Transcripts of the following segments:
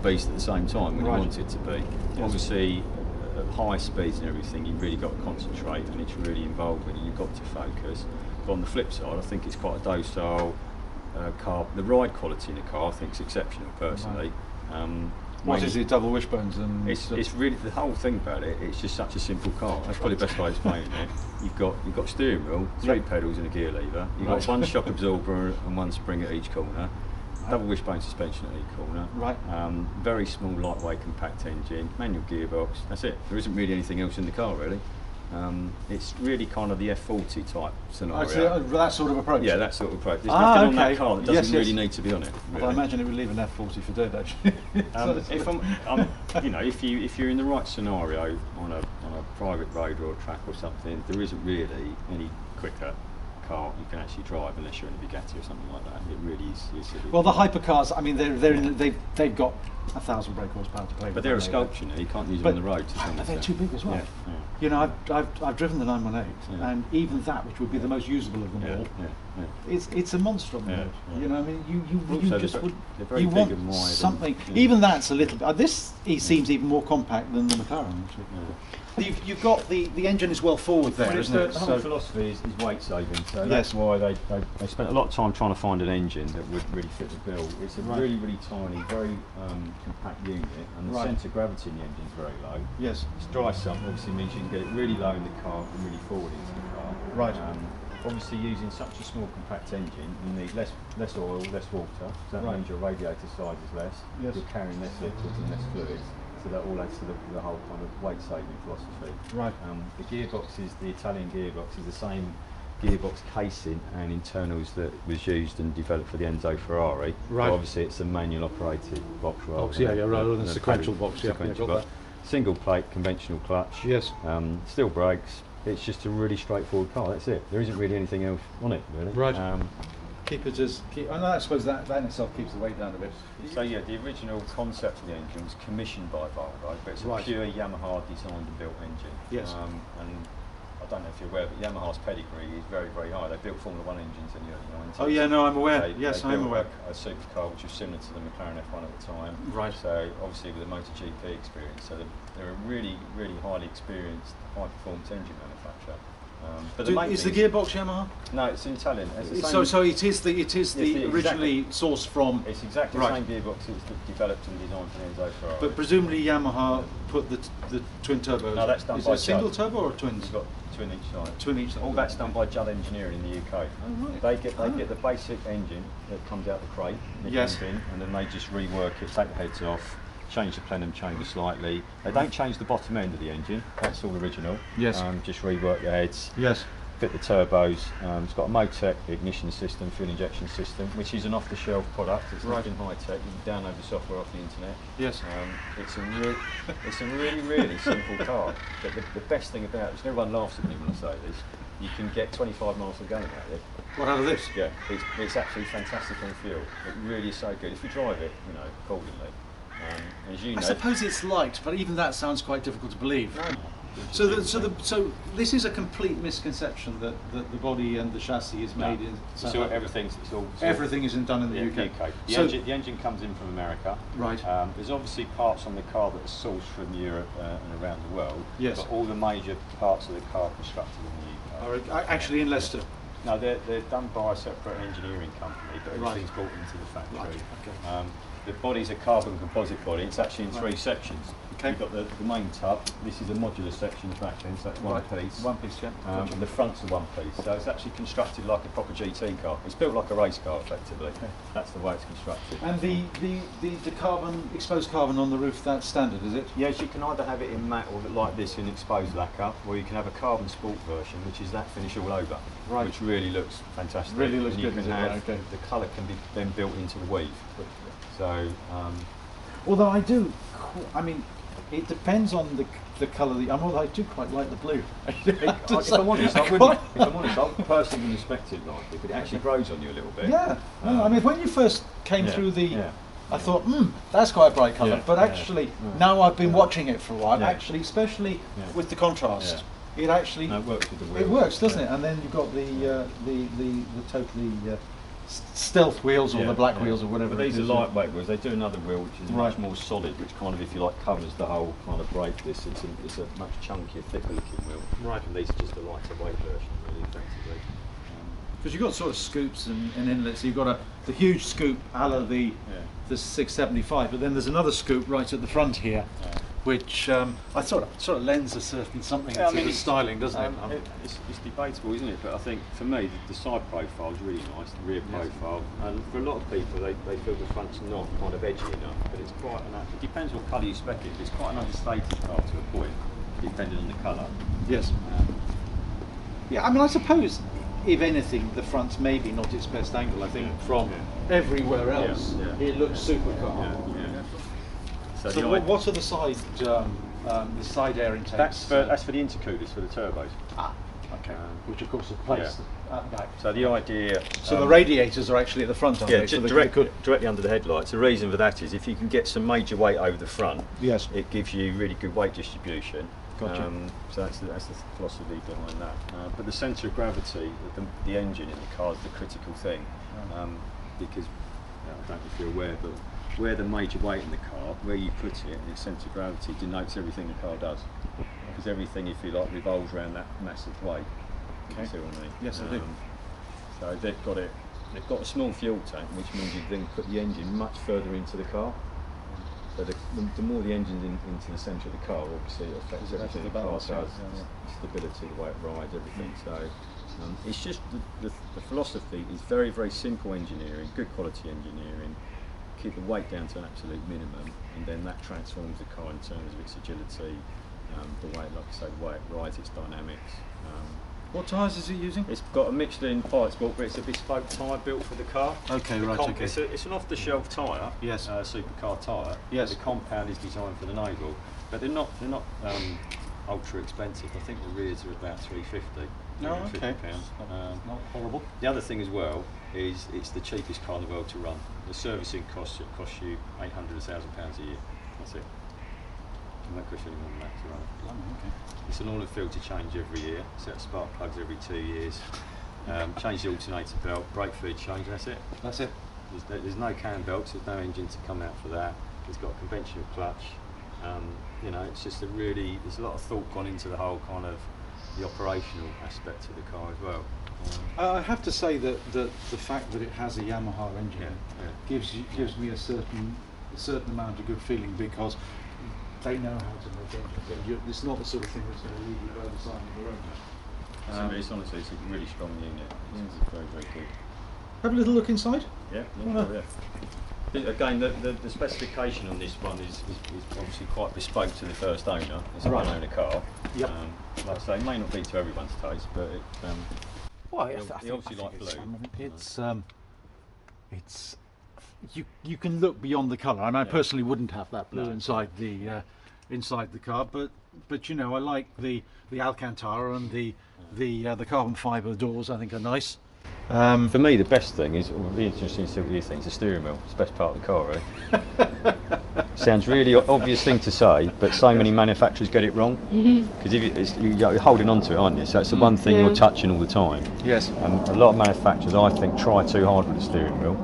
beast at the same time when you want it to be. Yes. Obviously, at high speeds and everything, you've really got to concentrate, and it's really involved with it. You've got to focus. But on the flip side, I think it's quite a docile car. The ride quality in the car, I think, is exceptional personally. What is it? Double wishbones and it's really the whole thing about it. It's just such a simple car. That's probably the best way of explaining it. You've got steering wheel, 3 pedals and a gear lever. You've got 1 shock absorber and 1 spring at each corner. Double wishbone suspension at each corner. Right. Very small, lightweight, compact engine. Manual gearbox. That's it. There isn't really anything else in the car really. It's really kind of the F40 type scenario. That sort of approach? Yeah, that sort of approach. There's nothing on that car that doesn't really need to be on it. Really. Well, I imagine it would leave an F40 for dead, actually. If you're in the right scenario on a private road or a track or something, there isn't really any quicker car you can actually drive unless you're in a Bugatti or something like that. It really is silly. Well, the hypercars, I mean, they've got 1,000 brake horsepower to play with. But they're a sculpture now. You can't use them on the road. But they're too big as well. Yeah. You know, I've driven the 918, and even that, which would be the most usable of them all, it's a monster on the road. You know, I mean, you just would you want something. Even that's a little. This seems even more compact than the McLaren. Actually. You've got the engine is well forward there, isn't it? The whole philosophy is weight saving, so that's why they spent a lot of time trying to find an engine that would really fit the bill. It's a really tiny, very compact unit, and the centre of gravity in the engine is very low. Yes. It's dry sump obviously means you can get it really low in the car and really forward into the car. Right. Obviously, using such a small compact engine, you need less oil, less water. So that means your radiator size is less. Yes. You're carrying less liquids and less fluids. So that all adds to the whole kind of weight saving philosophy. Right. The gearbox is the Italian gearbox is the same gearbox casing and internals that was used and developed for the Enzo Ferrari. Right. But obviously, it's a manual operated box rather rather than sequential box. Sequential box. Single plate, conventional clutch. Yes. Steel brakes. It's just a really straightforward car. That's it. There isn't really anything else on it, really. Right. I suppose that in itself keeps the weight down a bit. So yeah, the original concept of the engine was commissioned by Volvo, but it's a pure Yamaha designed and built engine. Yes. And I don't know if you're aware, but Yamaha's pedigree is very, very high. They built Formula 1 engines in the early 90s. Oh yeah, no, I'm aware. They I'm aware. A supercar which was similar to the McLaren F1 at the time. Right. So obviously with a MotoGP experience, so they're a really, really highly experienced, high-performance engine manufacturer. But is the gearbox Yamaha? No, it's in Italian. So it is the originally sourced from. It's exactly the same gearbox that was developed and designed for the Enzo Ferrari. But presumably Yamaha put the twin turbos. No, that's done is by it a single Judd. turbo or twins? It's got twin each side. Twin each side. All that's done by Judd Engineering in the UK. Oh, right. They get the basic engine that comes out the crate, in, and then they just rework it, take the heads off, change the plenum chamber slightly. They don't change the bottom end of the engine. That's all original. Yes. Just rework the heads. Yes. Fit the turbos. It's got a Motec ignition system, fuel injection system, which is an off-the-shelf product. It's nothing high-tech. You can download the software off the internet. Yes. It's a really simple car. But the best thing about it is, everyone laughs at me when I say this, you can get 25 miles per gallon out of it. What out of this? Yeah, it's actually fantastic on fuel. It really is so good if you drive it, accordingly. As you know, I suppose it's light, but even that sounds quite difficult to believe. No. So this is a complete misconception that the body and the chassis is made in. So everything is done in the UK. The engine comes in from America. Right. There's obviously parts on the car that are sourced from Europe and around the world. Yes. But all the major parts of the car are constructed in the UK. Are actually in Leicester. No, they're done by a separate engineering company, but everything's brought into the factory. Right. Okay. The body's a carbon composite body. It's actually in 3 sections. Okay. You've got the main tub. This is a modular section back end, so that's one piece. One piece, yeah. And the front's a one piece. So it's actually constructed like a proper GT car. It's built like a race car, effectively. Okay. That's the way it's constructed. And the carbon, exposed carbon on the roof, that's standard, is it? Yes, you can either have it in matte or like this in exposed lacquer, or you can have a carbon sport version, which is that finish all over, which really looks fantastic. Really looks and good. You can have the colour can be then built into the weave. So, although it depends on the colour. I do quite like the blue. If I'm honest, I personally wouldn't expect it like it, but it actually grows on you a little bit. Yeah. I mean, when you first came through I thought, that's quite a bright colour. But actually, now I've been watching it for a while. Actually, especially with the contrast, it actually it works with the wheel. It works, doesn't it? And then you've got the totally stealth wheels or the black wheels or whatever. These are lightweight wheels. They do another wheel which is much more solid, which kind of, if you like, covers the whole kind of brake disc. It's a much chunkier, thicker looking wheel. Right. And these are just a lighter weight version, really, effectively. Because you've got sort of scoops and inlets. You've got the huge scoop a la the 675, but then there's another scoop right at the front here, which I sort of lends a certain something to the styling, doesn't it? It's debatable, isn't it? But I think for me the side profile is really nice, the rear profile, and for a lot of people they feel the front's not kind of edgy enough, but it's quite it depends what colour you spec it. It's quite an understated car to a point, depending on the colour. Yes. Yeah, I mean, I suppose, if anything, the front's maybe not its best angle. I think from everywhere else, it looks supercar. So what are the side air intakes? That's for the intercoolers, for the turbos. Ah, okay. Which of course are placed at the back. So the idea. So the radiators are actually at the front, aren't they? So directly under the headlights. The reason for that is if you can get some major weight over the front, it gives you really good weight distribution. Gotcha. So that's the philosophy behind that. But the centre of gravity, the engine in the car is the critical thing, because I don't know if you're aware, but where the major weight in the car, where you put it, and its centre of gravity denotes everything the car does. Because everything, if you like, revolves around that massive weight. Okay. You see what I mean? Yes, I do. So they've got a small fuel tank, which means you then put the engine much further into the car. So the more the engine's into the centre of the car, obviously it affects everything the car does, stability, the way it rides, everything. So it's just the philosophy is very, very simple engineering, good quality engineering, keep the weight down to an absolute minimum, and then that transforms the car in terms of its agility, the way, like I say, the way it rides, its dynamics. What tyres is it using? It's got a Michelin pilot sport, but it's a bespoke tyre built for the car. Okay, right, okay. It's an off-the-shelf tyre, supercar tyre. Yes. The compound is designed for the Noble, but they're not ultra expensive. I think the rears are about £350. No, okay. Not horrible. The other thing as well is it's the cheapest car in the world to run. The servicing costs you £800,000 a year. That's it. And that costs you any more than that to run. Okay. It's an oil and filter change every year, set of spark plugs every 2 years, change the alternator belt, brake fluid change, that's it. That's it. There's no cam belts, there's no engine to come out for that. It's got a conventional clutch. You know, it's just there's a lot of thought gone into the whole kind of the operational aspect of the car as well. I have to say that the fact that it has a Yamaha engine gives me a certain amount of good feeling, because they know how to make engines. It's not the sort of thing that's going to leave you by the side of the road. It's honestly, it's a really strong unit. It's very, very good. Have a little look inside. Yeah. Again, the specification on this one is obviously quite bespoke to the first owner. It's a one-owner car. Yep. Like I say, it may not be to everyone's taste, but I obviously like blue. It's you can look beyond the colour. I mean, I personally wouldn't have that blue inside the car, but you know, I like the Alcantara and the carbon fibre doors. I think are nice. For me, the best thing is, it'll be interesting to see what you think, it's the steering wheel. It's the best part of the car, really. Sounds really obvious thing to say, but so many manufacturers get it wrong. Because you're holding on to it, aren't you? So it's the one thing you're touching all the time. Yes. And a lot of manufacturers, I think, try too hard with the steering wheel,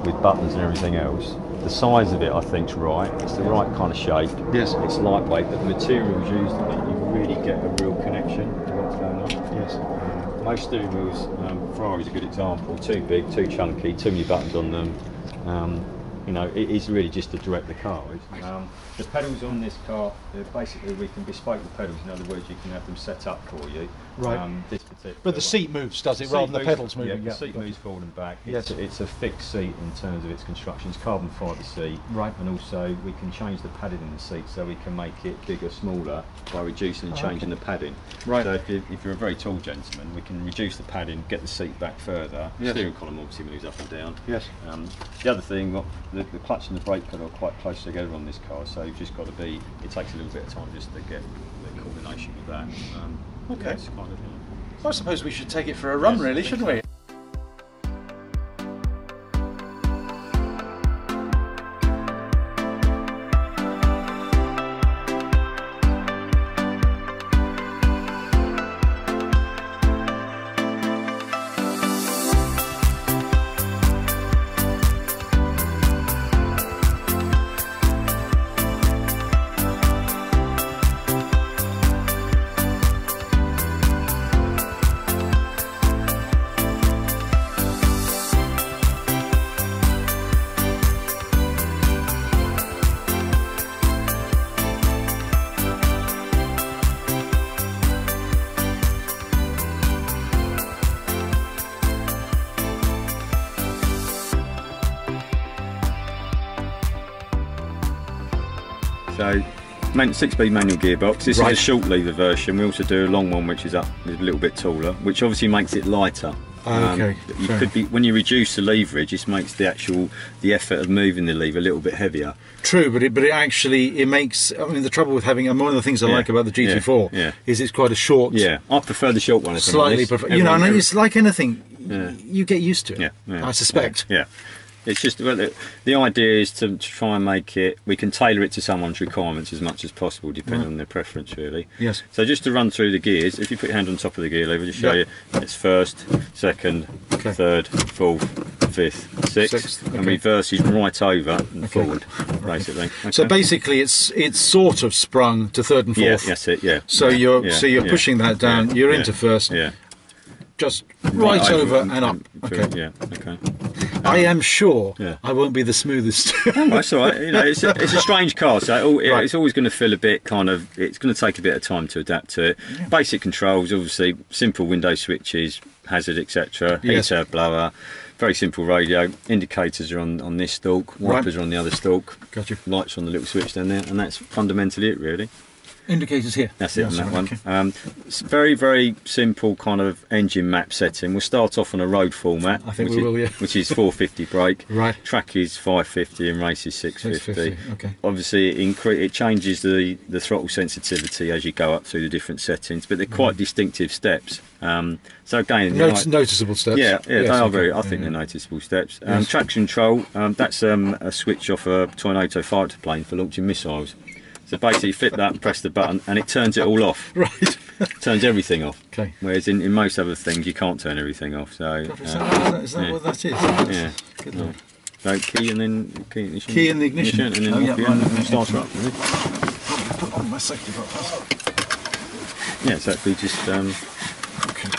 with buttons and everything else. The size of it, I think, is right. It's the right kind of shape. Yes. It's lightweight, but the materials used in it, you really get a real connection to what's going on. Yes. Most steering wheels, Ferrari's a good example, too big, too chunky, too many buttons on them. You know, it is really just to direct the car. The pedals on this car, basically we can bespoke the pedals, in other words you can have them set up for you. Right. But the seat moves, does it, rather than the pedals moving? Yeah, the seat moves forward and back. Yes. It's a fixed seat in terms of its construction. It's carbon fibre seat. Right. And also we can change the padding in the seat, so we can make it bigger, smaller by reducing and changing the padding. Right. So if you're a very tall gentleman, we can reduce the padding, get the seat back further. Yes. Steering column obviously moves up and down. Yes. The other thing, the clutch and the brake pedal are quite close together on this car, so you've just got to be. It takes a little bit of time just to get the coordination with that. Okay. It's kind of, I suppose we should take it for a run, really, shouldn't we? So 6-speed manual gearbox. This is a short lever version. We also do a long one which is a little bit taller, which obviously makes it lighter. Okay. You could be, when you reduce the leverage, this makes the effort of moving the lever a little bit heavier. True, but it actually makes. I mean, the trouble with having, and one of the things I like about the GT4 is it's quite a short. Yeah, I prefer the short one. Slightly prefer. You know, and it's like anything. You get used to it. I suspect. Yeah. It's just, well, the idea is to try and make it, we can tailor it to someone's requirements as much as possible, depending on their preference, really. Yes. So just to run through the gears, if you put your hand on top of the gear lever, just show you, it's first, second, third, fourth, fifth, sixth, and reverses right over and forward, basically. Okay. So basically, it's sort of sprung to third and fourth. Yeah, that's it. Yeah. So you're pushing that down. You're into first. Yeah. Just right over and up. Okay. Yeah. Okay. I am sure I won't be the smoothest. That's all right. You know, it's a strange car, so it's always going to feel a bit kind of. It's going to take a bit of time to adapt to it. Yeah. Basic controls, obviously, simple window switches, hazard, etc. Heater, blower. Very simple radio. Indicators are on this stalk. Wipers are on the other stalk. Gotcha. Lights on the little switch down there, and that's fundamentally it, really. Indicators here. That's it on that one. Okay. It's very, very simple kind of engine map setting. We'll start off on a road format. I think we will, which is 450 brake. Right. Track is 550 and race is 650. Okay. Obviously, it changes the throttle sensitivity as you go up through the different settings, but they're quite distinctive steps. So again, noticeable steps. Yeah, they are very. I think they're noticeable steps. Traction control. That's a switch off a Tornado fighter plane for launching missiles. So basically, flip that and press the button, and it turns it all off. Right. Turns everything off. Okay. Whereas in most other things, you can't turn everything off. So. Is that what that is? Yeah. Good Lord. So key and then ignition. Key in the ignition. And then and start up. Really. Put on my safety belt first. Yeah, so we just. Okay.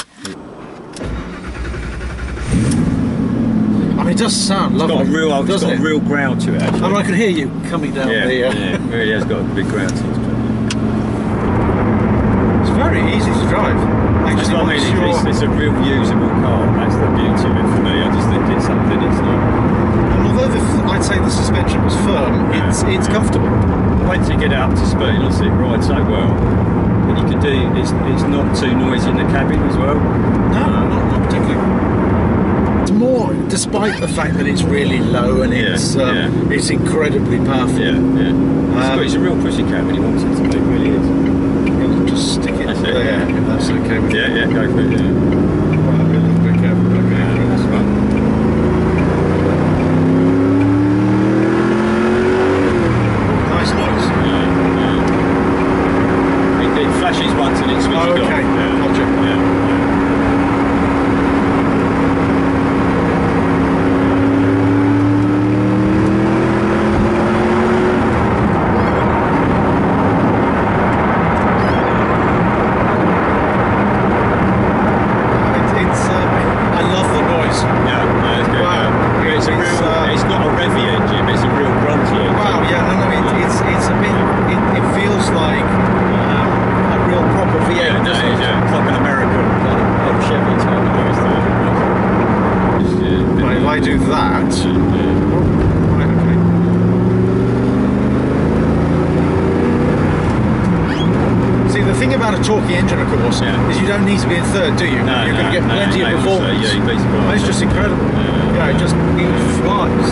I mean, it does sound lovely. It's got a real growl to it, actually. I mean, I can hear you coming down the... Yeah, it really has got a big growl to it. It's very easy to drive. Actually, I mean, it's a real usable car. That's the beauty of it for me. I just think it's something it's not. And although I'd say the suspension was firm, it's comfortable. Once you get up to speed, honestly, it rides so well. And you can do, it's not too noisy in the cabin as well. No, not particularly. It's more, despite the fact that it's really low and it's incredibly powerful. It's a real pussycat when he wants it to be, it really is. I'll just stick it there, if that's okay with you. Yeah, go for it, Right, I'll be a little bit careful. Okay, that's fine. Nice noise. It flashes once and it switches off. Okay, gotcha. Torquey engine, of course, is you don't need to be in third, do you? No, you're going to get plenty of performance. You'd be surprised. It's just incredible. It flies.